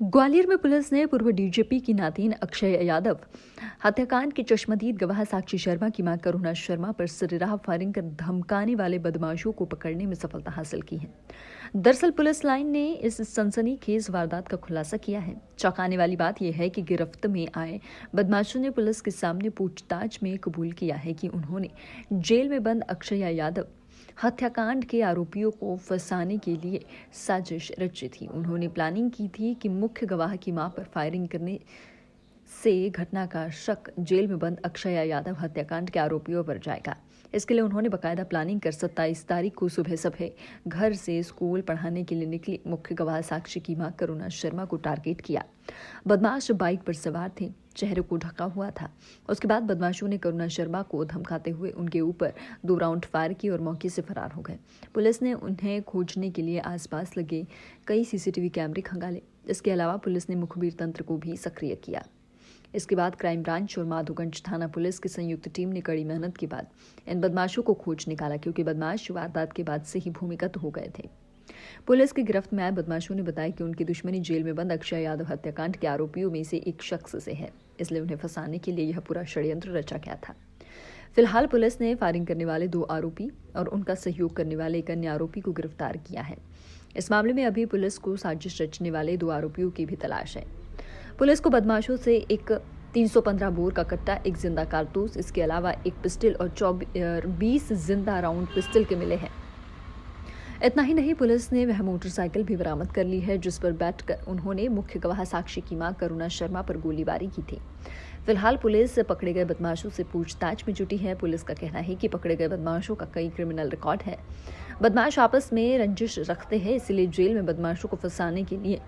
ग्वालियर में पुलिस ने पूर्व डीजीपी की नातीन अक्षय यादव हत्याकांड के चश्मदीद गवाह साक्षी शर्मा की मां करुणा शर्मा पर सरेराह फायरिंग कर धमकाने वाले बदमाशों को पकड़ने में सफलता हासिल की है। दरअसल पुलिस लाइन ने इस सनसनीखेज वारदात का खुलासा किया है। चौंकाने वाली बात यह है कि गिरफ्त में आए बदमाशों ने पुलिस के सामने पूछताछ में कबूल किया है कि उन्होंने जेल में बंद अक्षय यादव हत्याकांड के आरोपियों को फंसाने के लिए साजिश रची थी। उन्होंने प्लानिंग की थी कि मुख्य गवाह की मां पर फायरिंग करने से घटना का शक जेल में बंद अक्षय यादव हत्याकांड के आरोपियों पर जाएगा। इसके लिए उन्होंने बाकायदा प्लानिंग कर 27 तारीख को सुबह घर से स्कूल पढ़ाने के लिए निकली मुख्य गवाह साक्षी की मां करुणा शर्मा को टारगेट किया। बदमाश बाइक पर सवार थे, चेहरे को ढका हुआ था। उसके बाद बदमाशों ने करुणा शर्मा को धमकाते हुए उनके ऊपर 2 राउंड फायर किए और मौके से फरार हो गए। पुलिस ने उन्हें खोजने के लिए आसपास लगे कई सीसीटीवी कैमरे खंगाले। इसके अलावा पुलिस ने मुखबिर तंत्र को भी सक्रिय किया। इसके बाद क्राइम ब्रांच और माधोगंज थाना पुलिस की संयुक्त टीम ने कड़ी मेहनत के बाद इन बदमाशों को खोज निकाला, क्योंकि बदमाश वारदात के बाद से ही भूमिगत हो गए थे। पुलिस की गिरफ्त में आए बदमाशों ने बताया कि उनकी दुश्मनी जेल में बंद अक्षय यादव हत्याकांड के आरोपियों में से एक शख्स से है, इसलिए उन्हें फंसाने के लिए यह पूरा षड्यंत्र रचा गया था। फिलहाल पुलिस ने फायरिंग करने वाले 2 आरोपी और उनका सहयोग करने वाले एक अन्य आरोपी को गिरफ्तार किया है। इस मामले में अभी पुलिस को साजिश रचने वाले 2 आरोपियों की भी तलाश है। पुलिस को बदमाशों से एक 315 बोर का कट्टा, एक जिंदा कारतूस, इसके अलावा एक पिस्टल और 20 जिंदा राउंड पिस्टल के मिले हैं। इतना ही नहीं, पुलिस ने वह मोटरसाइकिल भी बरामद कर ली है जिस पर बैठकर उन्होंने मुख्य गवाह साक्षी की मां करुणा शर्मा पर गोलीबारी की थी। फिलहाल पुलिस पकड़े गए बदमाशों से पूछताछ में जुटी है। पुलिस का कहना है कि पकड़े गए बदमाशों का कई क्रिमिनल रिकॉर्ड है। बदमाश आपस में रंजिश रखते हैं, इसलिए जेल में बदमाशों को फंसाने के लिए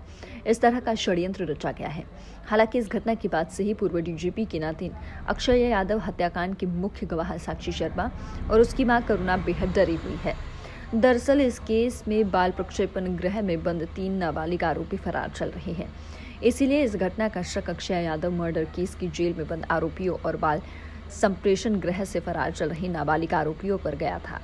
इस तरह का षड्यंत्र रचा गया है। हालांकि इस घटना के बाद से ही पूर्व डीजीपी के नातीन अक्षय यादव हत्याकांड के मुख्य गवाह साक्षी शर्मा और उसकी मां करुणा बेहद डरी हुई है। दरअसल इस केस में बाल प्रक्षेपण गृह में बंद 3 नाबालिग आरोपी फरार चल रहे हैं। इसीलिए इस घटना का शक अक्षय यादव मर्डर केस की जेल में बंद आरोपियों और बाल संप्रेषण गृह से फरार चल रहे नाबालिग आरोपियों पर गया था।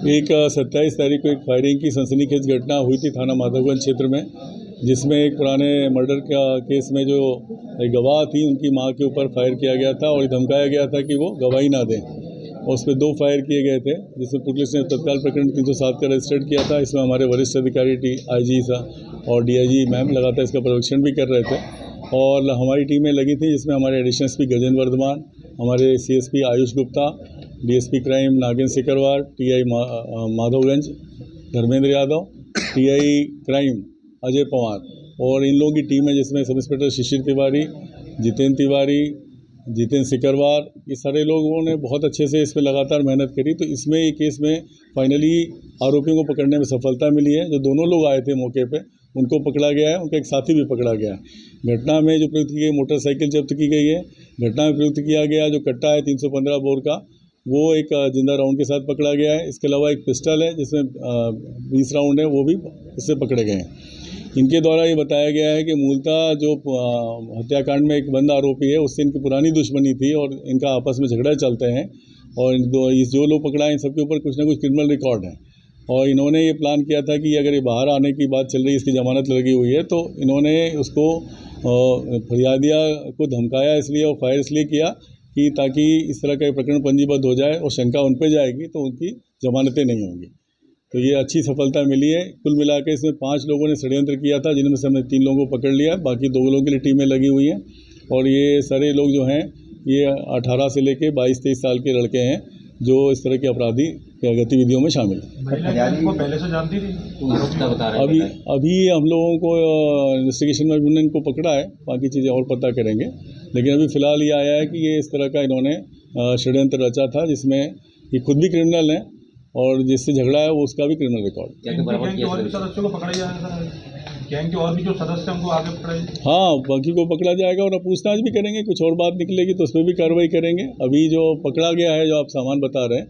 एक 27 तारीख को एक फायरिंग की सनसनीखेज घटना हुई थी थाना माधोगंज क्षेत्र में, जिसमें एक पुराने मर्डर का केस में जो गवाह थी उनकी मां के ऊपर फायर किया गया था और धमकाया गया था कि वो गवाही ना दें। और उस पर 2 फायर किए गए थे, जिसमें पुलिस ने तत्काल प्रकरण 307 का रजिस्टर्ड किया था। इसमें हमारे वरिष्ठ अधिकारी IG साहब और DIG मैम लगातार इसका प्रोडक्शन भी कर रहे थे और हमारी टीमें लगी थी, जिसमें हमारे एडिशनल SP गजेंद्र वर्धमान, हमारे CSP Ayush Gupta, DSP crime Nagendra Sikarwar, TI Madhoganj Dharmendra Yadav, TI crime Ajay Pawar और इन लोगों की टीम है, जिसमें सब इंस्पेक्टर शिशिर तिवारी, जितेंद्र तिवारी, जितेंद्र सिकरवार, ये सारे लोगों ने बहुत अच्छे से इस पर लगातार मेहनत करी। तो इसमें ये केस में फाइनली आरोपियों को पकड़ने में सफलता मिली है। जो दोनों लोग आए थे मौके पे उनको पकड़ा गया है, उनका एक साथी भी पकड़ा गया है। घटना में जो प्रयुक्त की गई मोटरसाइकिल जब्त की गई है। घटना में प्रयुक्त किया गया जो कट्टा है 315 बोर का, वो एक जिंदा राउंड के साथ पकड़ा गया है। इसके अलावा एक पिस्टल है जिसमें 20 राउंड है, वो भी इससे पकड़े गए हैं। इनके द्वारा ये बताया गया है कि मूलतः जो हत्याकांड में एक बंद आरोपी है उससे इनकी पुरानी दुश्मनी थी और इनका आपस में झगड़ा चलते हैं और जो लोग पकड़ा इन सबके ऊपर कुछ ना कुछ क्रिमिनल रिकॉर्ड है। और इन्होंने ये प्लान किया था कि अगर ये बाहर आने की बात चल रही है, इसकी जमानत लगी हुई है, तो इन्होंने उसको फरियादिया को धमकाया इसलिए और फायर इसलिए किया कि ताकि इस तरह का प्रकरण पंजीबद्ध हो जाए और शंका उन पर जाएगी तो उनकी जमानतें नहीं होंगी। तो ये अच्छी सफलता मिली है। कुल मिलाकर इसमें 5 लोगों ने षड्यंत्र किया था, जिनमें से हमने 3 लोगों को पकड़ लिया, बाकी 2 लोगों के लिए टीमें लगी हुई हैं। और ये सारे लोग जो हैं ये 18 से लेके 22-23 साल के लड़के हैं जो इस तरह के अपराधी गतिविधियों में शामिल हैं। पहले से जानती थी? अभी हम लोगों को इन्वेस्टिगेशन में हमने इनको पकड़ा है, बाकी चीज़ें और पता करेंगे। लेकिन अभी फ़िलहाल ये आया है कि ये इस तरह का इन्होंने षड्यंत्र रचा था, जिसमें ये खुद भी क्रिमिनल हैं और जिससे झगड़ा है वो उसका भी क्रिमिनल रिकॉर्ड। गैंग के और भी जो सदस्य हैं उनको आगे पकड़ा जाए? हाँ, बाकी को पकड़ा जाएगा और अब पूछताछ भी करेंगे। कुछ और बात निकलेगी तो उस पर भी कार्रवाई करेंगे। अभी जो पकड़ा गया है, जो आप सामान बता रहे हैं,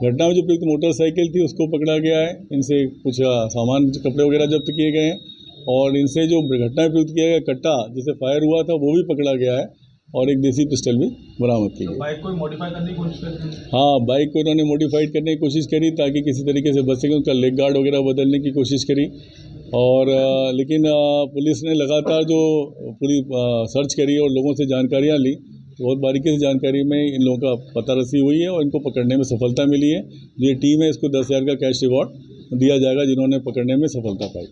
घटना में जो प्रयुक्त मोटरसाइकिल थी उसको पकड़ा गया है। इनसे कुछ सामान, कपड़े वगैरह जब्त किए गए हैं और इनसे जो घटना में प्रयुक्त किया गया कट्टा जिसे फायर हुआ था वो भी पकड़ा गया है। और एक देसी पिस्टल भी बरामद की गई। बाइक को मॉडिफाई करने की कोशिश कर रही है। हाँ, बाइक को इन्होंने मॉडिफाइड करने की कोशिश करी ताकि किसी तरीके से बच सके, उनका लेग गार्ड वगैरह बदलने की कोशिश करी और लेकिन पुलिस ने लगातार जो पूरी सर्च करी और लोगों से जानकारियाँ ली, बहुत बारीकी से जानकारी में इन लोगों का पता रसी हुई है और इनको पकड़ने में सफलता मिली है। जो ये टीम है इसको 10,000 का कैश रिवॉर्ड दिया जाएगा जिन्होंने पकड़ने में सफलता पाई।